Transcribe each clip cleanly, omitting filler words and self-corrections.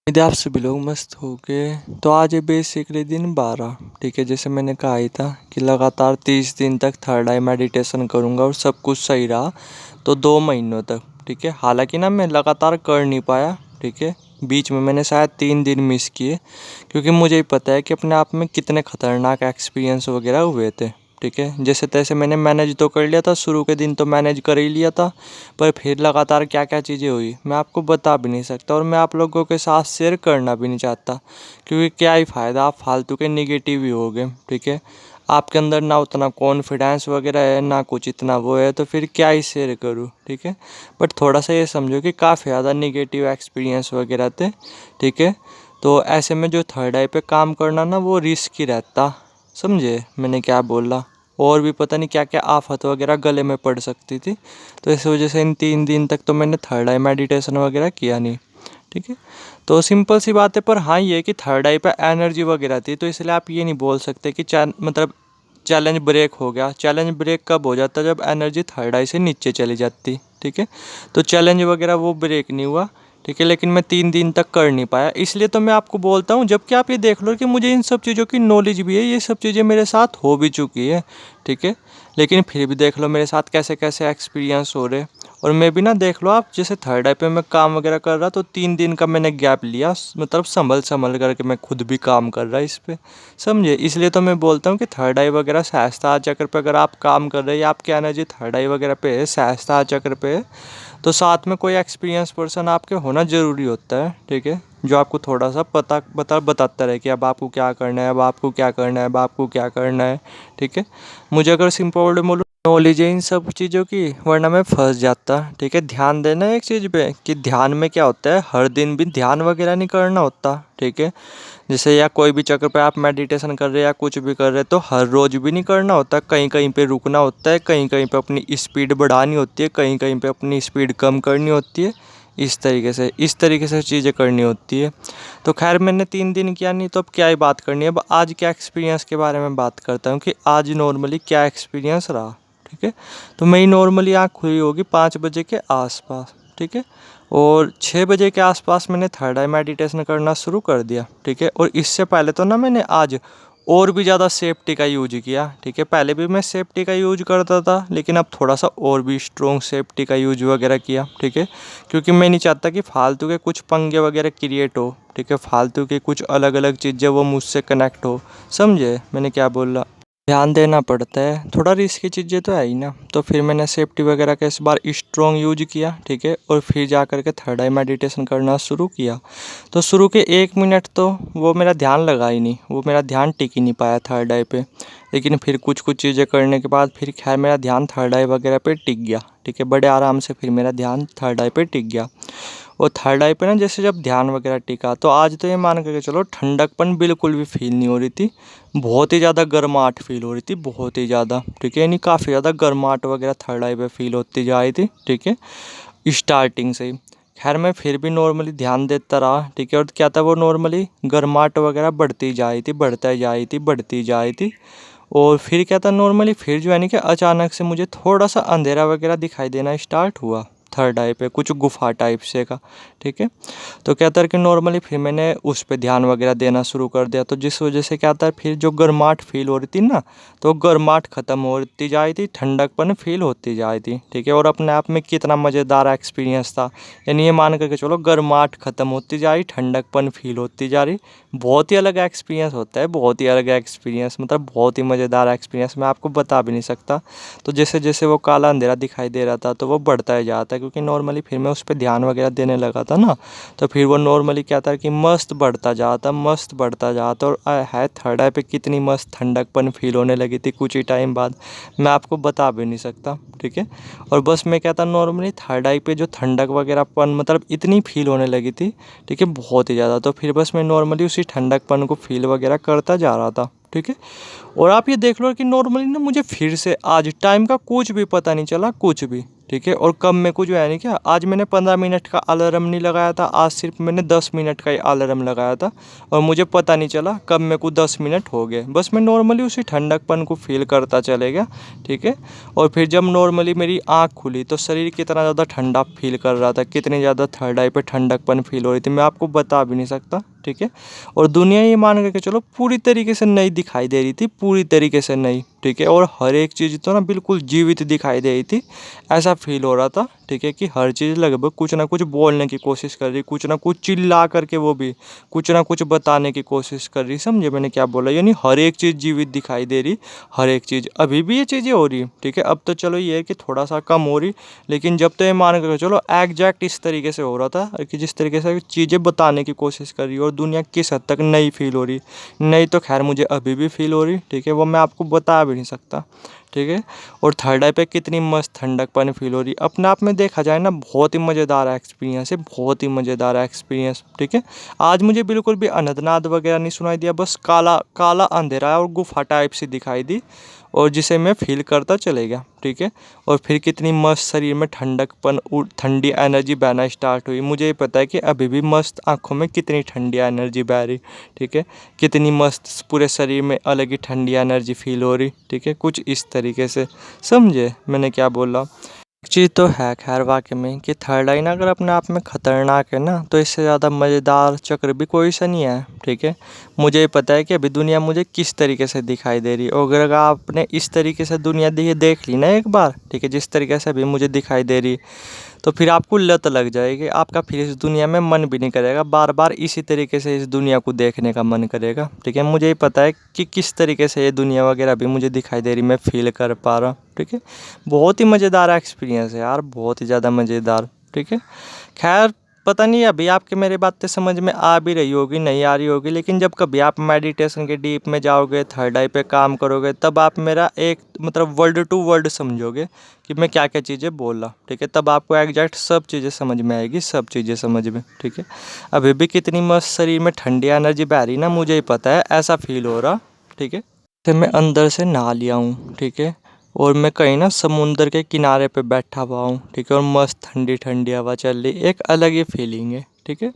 यदि आप सभी लोग मस्त हो गए तो आज है बेसिकली दिन 12। ठीक है, जैसे मैंने कहा ही था कि लगातार 30 दिन तक थर्ड आई मेडिटेशन करूँगा और सब कुछ सही रहा तो 2 महीनों तक। ठीक है, हालांकि ना मैं लगातार कर नहीं पाया। ठीक है, बीच में मैंने शायद 3 दिन मिस किए क्योंकि मुझे ही पता है कि अपने आप में कितने ख़तरनाक एक्सपीरियंस वगैरह हुए थे। ठीक है, जैसे तैसे मैंने मैनेज तो कर लिया था, शुरू के दिन तो मैनेज कर ही लिया था, पर फिर लगातार क्या क्या चीज़ें हुई मैं आपको बता भी नहीं सकता और मैं आप लोगों के साथ शेयर करना भी नहीं चाहता क्योंकि क्या ही फ़ायदा, आप फालतू के निगेटिव ही हो गए। ठीक है, आपके अंदर ना उतना कॉन्फिडेंस वगैरह है ना कुछ इतना वो है, तो फिर क्या ही शेयर करूँ। ठीक है, बट थोड़ा सा ये समझो कि काफ़ी ज़्यादा निगेटिव एक्सपीरियंस वगैरह थे। ठीक है, तो ऐसे में जो थर्ड आई पे काम करना ना वो रिस्क ही रहता। समझे मैंने क्या बोला? और भी पता नहीं क्या क्या आफत वगैरह गले में पड़ सकती थी, तो इस वजह से इन 3 दिन तक तो मैंने थर्ड आई मेडिटेशन वगैरह किया नहीं। ठीक है, तो सिंपल सी बात है, पर हाँ ये कि थर्ड आई पे एनर्जी वगैरह थी, तो इसलिए आप ये नहीं बोल सकते कि मतलब चैलेंज ब्रेक हो गया। चैलेंज ब्रेक कब हो जाता, जब एनर्जी थर्ड आई से नीचे चली जाती। ठीक है, तो चैलेंज वगैरह वो ब्रेक नहीं हुआ। ठीक है, लेकिन मैं 3 दिन तक कर नहीं पाया, इसलिए तो मैं आपको बोलता हूँ, जबकि आप ये देख लो कि मुझे इन सब चीज़ों की नॉलेज भी है, ये सब चीज़ें मेरे साथ हो भी चुकी है। ठीक है, लेकिन फिर भी देख लो मेरे साथ कैसे कैसे एक्सपीरियंस हो रहे। और मैं भी ना देख लो आप, जैसे थर्ड आई पे मैं काम वगैरह कर रहा तो 3 दिन का मैंने गैप लिया, मतलब संभल संभल करके मैं खुद भी काम कर रहा इस पे। समझे, इसलिए तो मैं बोलता हूँ कि थर्ड आई वगैरह सहजता चक्र पे अगर आप काम कर रहे हैं या आपकी एनर्जी थर्ड आई वगैरह पे है, सहजता चक्र पे है, तो साथ में कोई एक्सपीरियंस पर्सन आपके होना ज़रूरी होता है। ठीक है, जो आपको थोड़ा सा बताता रहे कि अब आपको क्या करना है, अब आपको क्या करना है, अब आपको क्या करना है। ठीक है, मुझे अगर सिंपल वर्ड में बोलूँ, नॉलेज है इन सब चीज़ों की, वरना मैं फंस जाता। ठीक है, ध्यान देना एक चीज़ पे कि ध्यान में क्या होता है, हर दिन भी ध्यान वगैरह नहीं करना होता। ठीक है, जैसे या कोई भी चक्कर पे आप मेडिटेशन कर रहे हैं या कुछ भी कर रहे हैं तो हर रोज़ भी नहीं करना होता, कहीं कहीं पे रुकना होता है, कहीं कहीं पे अपनी स्पीड बढ़ानी होती है, कहीं कहीं पे अपनी स्पीड कम करनी होती है। इस तरीके से चीज़ें करनी होती है। तो खैर मैंने 3 दिन किया नहीं, तो अब क्या ही बात करनी है। अब आज क्या एक्सपीरियंस के बारे में बात करता हूँ कि आज नॉर्मली क्या एक्सपीरियंस रहा। ठीक है, तो मेरी नॉर्मली आँख खुली होगी 5 बजे के आसपास। ठीक है, और 6 बजे के आसपास मैंने थर्ड आई मेडिटेशन करना शुरू कर दिया। ठीक है, और इससे पहले तो ना मैंने आज और भी ज़्यादा सेफ्टी का यूज किया। ठीक है, पहले भी मैं सेफ्टी का यूज करता था, लेकिन अब थोड़ा सा और भी स्ट्रॉन्ग सेफ्टी का यूज वगैरह किया। ठीक है, क्योंकि मैं नहीं चाहता कि फालतू के कुछ पंगे वगैरह क्रिएट हो। ठीक है, फालतू के कुछ अलग अलग चीज़ें वो मुझसे कनेक्ट हो। समझे मैंने क्या बोला? ध्यान देना पड़ता है, थोड़ा रिस्क की चीज़ें तो है ही ना। तो फिर मैंने सेफ्टी वगैरह का इस बार स्ट्रॉन्ग यूज किया। ठीक है, और फिर जा कर के थर्ड आई मेडिटेशन करना शुरू किया। तो शुरू के 1 मिनट तो वो मेरा ध्यान लगा ही नहीं, वो मेरा ध्यान टिक ही नहीं पाया थर्ड आई पे। लेकिन फिर कुछ कुछ चीज़ें करने के बाद फिर खैर मेरा ध्यान थर्ड आई वगैरह पे टिक गया। ठीक है, बड़े आराम से फिर मेरा ध्यान थर्ड आई पे टिक गया। और थर्ड आई पे ना जैसे जब ध्यान वगैरह टिका तो आज तो ये मान करके चलो ठंडकपन बिल्कुल भी फील नहीं हो रही थी, बहुत ही ज़्यादा गर्माहट फील हो रही थी, बहुत ही ज़्यादा। ठीक है, यानी काफ़ी ज़्यादा गर्माहट वगैरह थर्ड आई पे फील होती जा रही थी। ठीक है, स्टार्टिंग से ही। खैर मैं फिर भी नॉर्मली ध्यान देता रहा। ठीक है, और क्या था, वो नॉर्मली गर्माहट वगैरह बढ़ती जा रही थी, बढ़ती जा रही थी, बढ़ती जा रही थी। और फिर क्या था, नॉर्मली फिर जो है ना कि अचानक से मुझे थोड़ा सा अंधेरा वगैरह दिखाई देना स्टार्ट हुआ थर्ड आई पे, कुछ गुफा टाइप से का। ठीक है, तो क्या था कि नॉर्मली फिर मैंने उस पे ध्यान वगैरह देना शुरू कर दिया, तो जिस वजह से क्या था, फिर जो गर्माहट फील हो रही थी ना, तो गर्माहट ख़त्म होती जा रही थी, ठंडकपन फील होती जा रही थी। ठीक है, और अपने आप में कितना मज़ेदार एक्सपीरियंस था। यानी ये मान करके चलो गर्माहट ख़त्म होती जा रही, ठंडकपन फील होती जा रही। बहुत ही अलग एक्सपीरियंस होता है, बहुत ही अलग एक्सपीरियंस, मतलब बहुत ही मज़ेदार एक्सपीरियंस, मैं आपको बता भी नहीं सकता। तो जैसे जैसे वो काला अंधेरा दिखाई दे रहा था तो वो बढ़ता ही जाता है, क्योंकि नॉर्मली फिर मैं उस पर ध्यान वगैरह देने लगा था ना, तो फिर वो नॉर्मली क्या था कि मस्त बढ़ता जाता, मस्त बढ़ता जाता। और है थर्ड आई पे कितनी मस्त ठंडकपन फील होने लगी थी कुछ ही टाइम बाद, मैं आपको बता भी नहीं सकता। ठीक है, और बस मैं क्या था, नॉर्मली थर्ड आई पे जो ठंडक वगैरहपन मतलब इतनी फील होने लगी थी। ठीक है, बहुत ही ज़्यादा। तो फिर बस मैं नॉर्मली उसी ठंडकपन को फील वगैरह करता जा रहा था। ठीक है, और आप ये देख लो कि नॉर्मली ना मुझे फिर से आज टाइम का कुछ भी पता नहीं चला, कुछ भी। ठीक है। और कब मेरे को जो है नहीं क्या, आज मैंने 15 मिनट का अलार्म नहीं लगाया था, आज सिर्फ मैंने 10 मिनट का ही अलार्म लगाया था और मुझे पता नहीं चला कब मेरे को 10 मिनट हो गए। बस मैं नॉर्मली उसी ठंडकपन को फील करता चले गया, ठीक है। और फिर जब नॉर्मली मेरी आँख खुली तो शरीर कितना ज़्यादा ठंडा फील कर रहा था, कितनी ज़्यादा थर्ड आई पे ठंडकपन फील हो रही थी, मैं आपको बता भी नहीं सकता, ठीक है। और दुनिया ये मान के चलो पूरी तरीके से नई दिखाई दे रही थी, पूरी तरीके से नई, ठीक है। और हर एक चीज़ तो ना बिल्कुल जीवित दिखाई दे रही थी, ऐसा फील हो रहा था, ठीक है, कि हर चीज़ लगभग कुछ ना कुछ बोलने की कोशिश कर रही, कुछ ना कुछ चिल्ला करके वो भी कुछ ना कुछ बताने की कोशिश कर रही। समझे मैंने क्या बोला? यानी हर एक चीज़ जीवित दिखाई दे रही, हर एक चीज़। अभी भी ये चीज़ें हो रही, ठीक है। अब तो चलो ये है कि थोड़ा सा कम हो रही, लेकिन जब तो ये मान कर चलो एग्जैक्ट इस तरीके से हो रहा था कि जिस तरीके से चीज़ें बताने की कोशिश कर रही और दुनिया किस हद तक नई फील हो रही। नई तो खैर मुझे अभी भी फील हो रही, ठीक है, वो मैं आपको बता भी नहीं सकता, ठीक है। और थर्ड आई पे कितनी मस्त ठंडकपन फील हो रही, अपने आप में देखा जाए ना बहुत ही मज़ेदार एक्सपीरियंस है, बहुत ही मज़ेदार एक्सपीरियंस, ठीक है। आज मुझे बिल्कुल भी अनहदनाद वगैरह नहीं सुनाई दिया, बस काला काला अंधेरा है और गुफा टाइप सी दिखाई दी और जिसे मैं फील करता चले गया, ठीक है। और फिर कितनी मस्त शरीर में ठंडकपन, ठंडी एनर्जी बहना स्टार्ट हुई। मुझे ये पता है कि अभी भी मस्त आँखों में कितनी ठंडी एनर्जी बह रही, ठीक है, कितनी मस्त पूरे शरीर में अलग ही ठंडी एनर्जी फील हो रही, ठीक है, कुछ इस तरीके से। समझे मैंने क्या बोला? एक चीज़ तो है खैर वाकई में कि थर्ड आई ना अगर अपने आप में ख़तरनाक है ना, तो इससे ज़्यादा मज़ेदार चक्र भी कोई सा नहीं है, ठीक है। मुझे पता है कि अभी दुनिया मुझे किस तरीके से दिखाई दे रही है, और अगर आपने इस तरीके से दुनिया देख ली ना एक बार, ठीक है, जिस तरीके से अभी मुझे दिखाई दे रही, तो फिर आपको लत लग जाएगी, आपका फिर इस दुनिया में मन भी नहीं करेगा, बार बार इसी तरीके से इस दुनिया को देखने का मन करेगा, ठीक है। मुझे ही पता है कि किस तरीके से ये दुनिया वगैरह अभी मुझे दिखाई दे रही, मैं फील कर पा रहा, ठीक है। बहुत ही मज़ेदार एक्सपीरियंस है यार, बहुत ही ज़्यादा मज़ेदार, ठीक है। खैर पता नहीं अभी आपके मेरी बातें समझ में आ भी रही होगी, नहीं आ रही होगी, लेकिन जब कभी आप मेडिटेशन के डीप में जाओगे, थर्ड आई पे काम करोगे, तब आप मेरा एक मतलब वर्ड टू वर्ड समझोगे कि मैं क्या क्या चीज़ें बोल रहा, ठीक है। तब आपको एग्जैक्ट सब चीज़ें समझ में आएगी, सब चीज़ें समझ में, ठीक है। अभी भी कितनी मस्त शरीर में ठंडी एनर्जी बह रही ना, मुझे ही पता है, ऐसा फील हो रहा, ठीक है, जैसे मैं अंदर से नहा लिया हूँ, ठीक है। और मैं कहीं ना समुंदर के किनारे पे बैठा हुआ हूँ, ठीक है, और मस्त ठंडी ठंडी हवा चल रही, एक अलग ही फीलिंग है, ठीक है।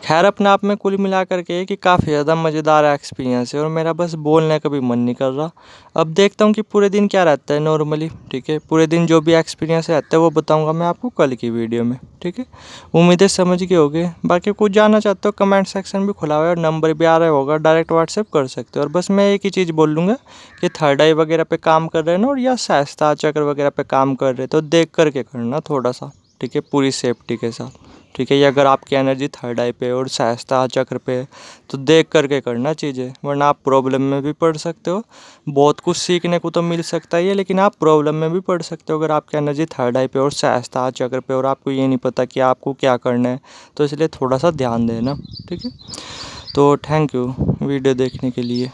खैर अपने आप में कुल मिला करके है कि काफ़ी ज़्यादा मज़ेदार एक्सपीरियंस है और मेरा बस बोलने का भी मन नहीं कर रहा। अब देखता हूँ कि पूरे दिन क्या रहता है नॉर्मली, ठीक है। पूरे दिन जो भी एक्सपीरियंस रहता है वो बताऊँगा मैं आपको कल की वीडियो में, ठीक है। उम्मीदें समझ गए होगे, बाकी कुछ जानना चाहते हो कमेंट सेक्शन भी खुला हुआ है और नंबर भी आ रहा होगा, डायरेक्ट व्हाट्सएप कर सकते हो। और बस मैं एक ही चीज़ बोल लूँगा कि थर्ड आई वगैरह पे काम कर रहे हैं ना, और या शायस्ता चक्र वगैरह पे काम कर रहे तो देख करके करना थोड़ा सा, ठीक है, पूरी सेफ्टी के साथ, ठीक है। या अगर आपकी एनर्जी थर्ड आई पे और शायस्ता चक्र पे है तो देख करके करना चीज़ें, वरना आप प्रॉब्लम में भी पड़ सकते हो। बहुत कुछ सीखने को तो मिल सकता ही है, लेकिन आप प्रॉब्लम में भी पड़ सकते हो अगर आपकी एनर्जी थर्ड आई पे और शायस्ता चक्र पे और आपको ये नहीं पता कि आपको क्या करना है। तो इसलिए थोड़ा सा ध्यान देना, ठीक है। तो थैंक यू वीडियो देखने के लिए।